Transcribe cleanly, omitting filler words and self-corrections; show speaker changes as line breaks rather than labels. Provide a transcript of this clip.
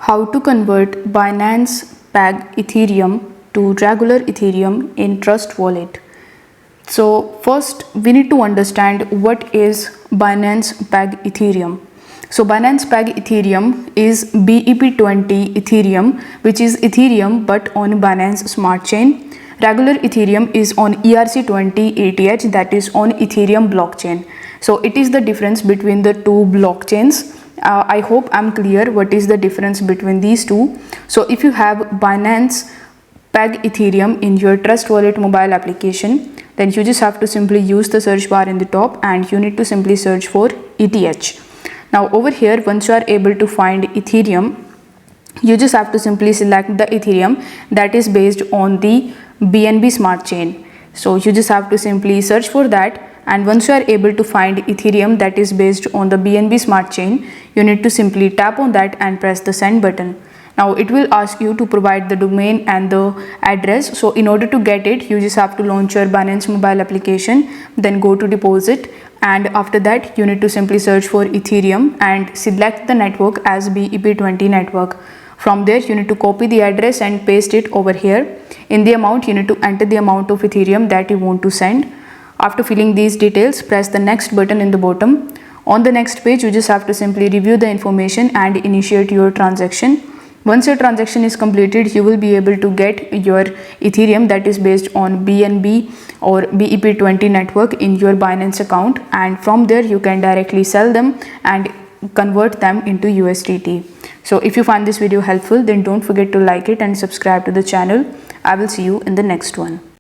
How to convert Binance Peg Ethereum to regular Ethereum in Trust Wallet. So first we need to understand what is Binance Peg Ethereum. So Binance Peg Ethereum is BEP20 Ethereum, which is Ethereum but on Binance Smart Chain. Regular Ethereum is on ERC20 ETH, that is on Ethereum blockchain. So it is the difference between the two blockchains. I hope I'm clear what is the difference between these two. So if you have Binance Peg Ethereum in your Trust Wallet mobile application, then you just have to simply use the search bar in the top and you need to simply search for ETH. Now over here, once you are able to find Ethereum, you just have to simply select the Ethereum that is based on the BNB Smart Chain. So you just have to simply search for that, and once you are able to find Ethereum that is based on the BNB Smart Chain, you need to simply tap on that and press the send button. Now it will ask you to provide the domain and the address. So in order to get it, you just have to launch your Binance mobile application, then go to deposit, and after that you need to simply search for Ethereum and select the network as BEP20 network. From there you need to copy the address and paste it over here. In the amount, you need to enter the amount of Ethereum that you want to send. After filling these details, press the next button in the bottom. On the next page, you just have to simply review the information and initiate your transaction. Once your transaction is completed, you will be able to get your Ethereum that is based on BNB or BEP20 network in your Binance account, and from there you can directly sell them and convert them into USDT. So if you find this video helpful, then don't forget to like it and subscribe to the channel. I will see you in the next one.